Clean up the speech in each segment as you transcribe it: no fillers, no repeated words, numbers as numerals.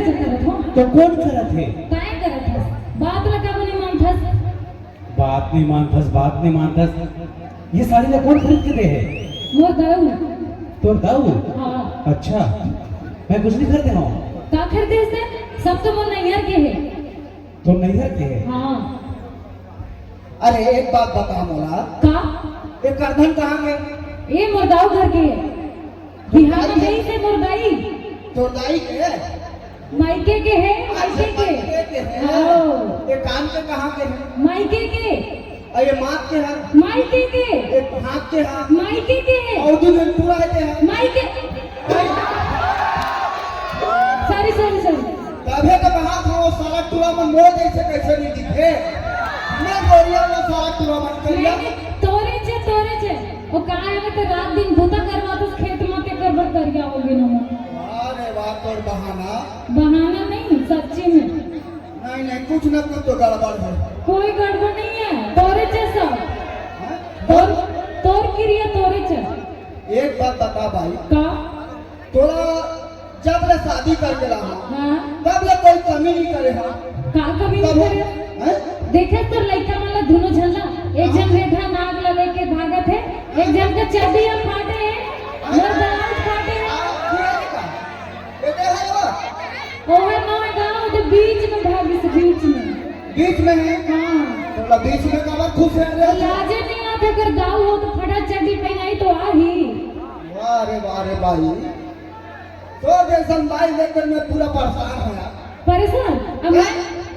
कैसे करत हो? तो कौन करत है? काय करत हस? बात लगा बनी मानथस। बात नहीं मानथस, बात नहीं मानथस। ये साड़ी में कौन खरीद के दे है? मोर दाऊ। तो दाऊ? हाँ। अच्छा, मैं कुछ नहीं खरीदे हूँ। का खरीदे से? सब तो मोर नैहर के है। तो नैहर के है? हाँ। अरे एक बात बता मोला, का? ये करधन कहाँ गए? ये मोर दाऊ घर के है। बिहार में गई से मोर दाई। तो दाई के? मायके के है, मायके मायके के के। है। हाँ। ये कान के कहाँ के है? मायके के। और ये माथ के है? मायके के। ये हाथ के है? मायके के है। और दो दिन पूरा के है? मायके। Sorry sorry sorry. तभे तो कहा था वो सारा टूरा में मोर जैसे कैसे नहीं दिखे? मैं गोरिया वो सारा टूरा में करिया। तोरे छे ओ काय में तो रात दिन भूता करवा तो खेत में ते करबर करिया होगे न। अरे वाह, तोर बहाना। बहाना नहीं, सच्ची में। नहीं नहीं, कुछ न कुछ तो गड़बड़ है। कोई गड़बड़ नहीं है, तोरे छे सब। तोर क्रिया तोरे छे। एक बात बता भाई, का? तोरा जब ले शादी करके रहा, हां, तब ले कोई कमी नहीं करे हां? का कभी नहीं करे? देखे तो लइका वाला दोनों झल्ला एक जन रेठा नाग लगे के भागत है, एक जन के चड्डियां फाटे है, मोर ब्लाउज फाटे है। ये दे है वो ओहे नौ गांव के बीच में भागी से बीच में है। हां, तो बीच में कब खुश है रे? लाजे नहीं आते, अगर दाऊ हो तो फटा चड्डी पहनाई तो आ ही। वाह रे भाई, तो जैसन भाई लेकर मैं पूरा परेशान हूं यार। परेशान? अब मैं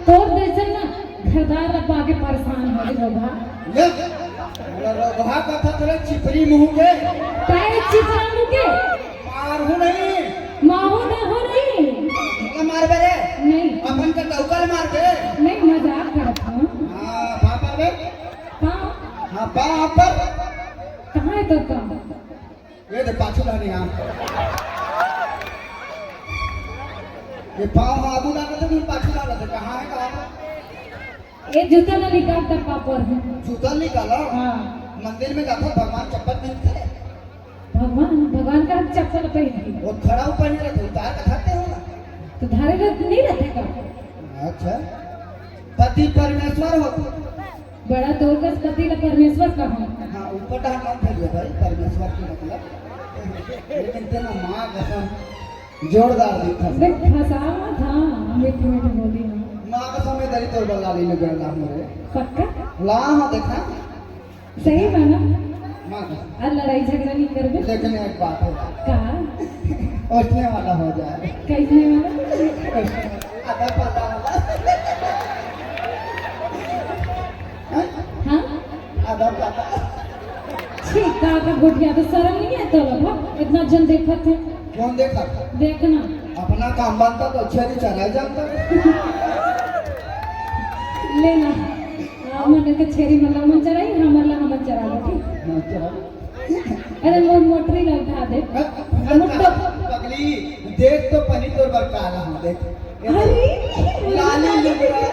तोर जैसन ना घरदार रखवा के परेशान हो गई रोगा। ये रोगा का था तेरे चिपरी मुंह के। काय चिपरा मुंह के? मार हूं नहीं, माहू ना हो नहीं। क्या मार बे रे? नहीं अपन का टौकर मार के। नहीं, मजाक करत हूं। हां, पापा बे। कहाँ? हां, पापा पर। कहाँ है तो काम? ये दे पाछू लानी हां। ये पाँव आगू लगा तो पाछू लगा तो कहाँ है? कहाँ ये जूता ना निकालता पापर है। जूता निकाला? हाँ। मंदिर में जाता भगवान चप्पल पहनते हैं? भगवान का चप्पल पहन वो खड़ा पहने रहते, उतार के खाते हो ना? तो धारे नहीं रहते का? अच्छा, पति परमेश्वर हो। बड़ा तोर का पति ला परमेश्वर का हो। हाँ, ऊपर का नाम फेल गया भाई, परमेश्वर की मतलब। लेकिन तेरा माँ कसम जोरदार दिखा। देख फसावा था, मीठी मीठी बोली ना। माँ कसम में दरी तोड़ बल्ला ली लगे ना मोरे। पक्का? ला हाँ देखा? सही बना? माँ कसम। और लड़ाई झगड़ा नहीं कर बे? लेकिन एक बात है। का? उठने वाला हो जाए। कैसे वाला? आधा पता वाला। हाँ? आधा पता। ठीक का गुटिया तो शर्म नहीं है तो लोग इतना जन देखा थे। कौन देखा? देखना अपना काम बनता तो अच्छे नहीं चला जाता। लेना हमने के छेरी मतलब मन चराई, हमर ला हमर चरा लो ठीक। हाँ, चलो। अरे वो मोटरी ला उठा दे। पगली देख तो पनी तोर बरका रहा देख। अरे लाली लुगड़ा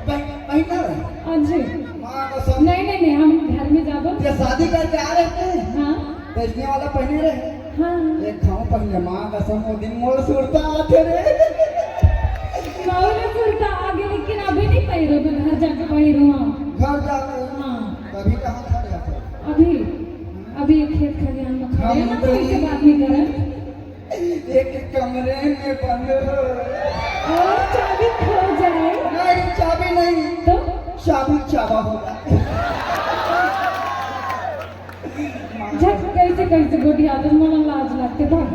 पहना रहा। अजी माँ कसम। नहीं हम घर में जाबो। ये शादी करके आ रहे थे, हाँ बेचने वाला पहने रहे। हाँ एक खाऊं पहले माँ कसम वो दिन मोल सुरता आते रे। मौला सुरता आगे, लेकिन अभी नहीं पहिरो, मैं घर जाके पहिरो। घर जाके हाँ कभी कहाँ खड़े जाते? अभी एक खेत खलियान में खड़े हैं ना, तो इससे बात नहीं करें। एक कमरे में बंद और चाबी खो जाए? नहीं, चाबी नहीं तो चाबी चाबा होगा। झट कैसे गोटी आदत मोला लाज लगते भाग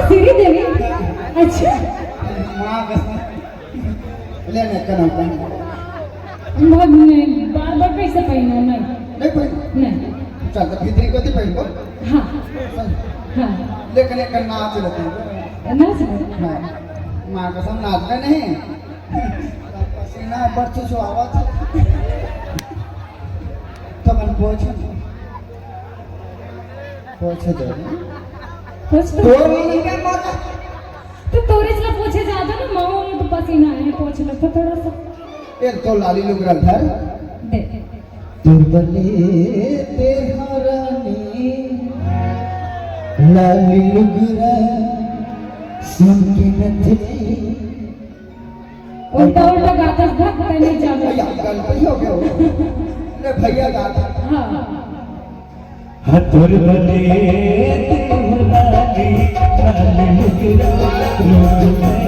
सीढ़ी देवी। अच्छा माँ कसम लेने का नाम भाग नहीं, बार कैसे पहनो? नहीं पहन नहीं चल तो भीतरी को पहन। हाँ हाँ लेकिन एक नाच लेते नाच हाँ, माँ कसम नाच में नहीं पसीना बर्च जो आवाज तो मन पूछ दे तोर मन के मत तो तोरे से पूछे ज्यादा ना, माओ में तो पसीना है, पूछ लो तो थोड़ा सा। एक तो लाली लुगरा घर दे तुरबले ते हरानी लाली लुगरा मुमकिन थी उल्टा उल्टा गाता था पहले जाने भैया गलती हो गया अरे भैया गाता हाँ हथुर बले लाली लाली मुगरा रोज में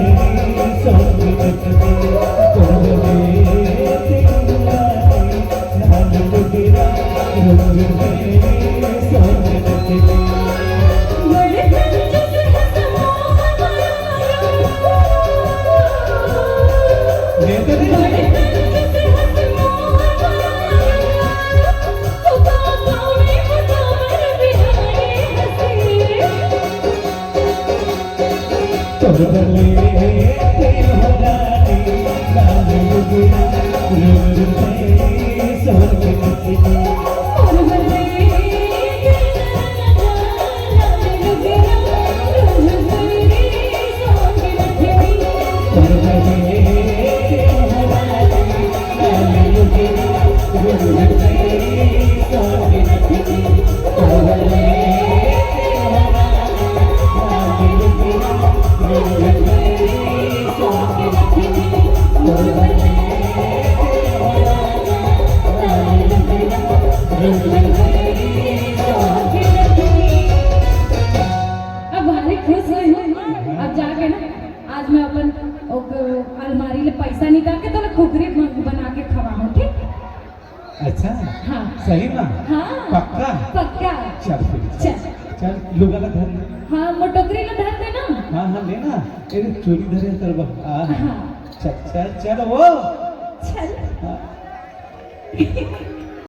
सोच रखते तोरे लाली मुगरा रोज में सोच रखते बड़े कंजूस है ले तो तोर बले लाली लाली मुगरा रोज में सोच रखते अब भारी खुश हुई हूँ अब जाके ना आज मैं अपन अलमारी ले पैसा निकाल के तो खुखरी बना के खवाऊँ ठीक अच्छा हाँ सही ना हाँ पक्का पक्का चल फिर चल चल लुगा का धर ले। हाँ वो टोकरी में धर देना हाँ हाँ लेना तेरी चोरी धरे तर हाँ हाँ चल चल चल वो चल हाँ।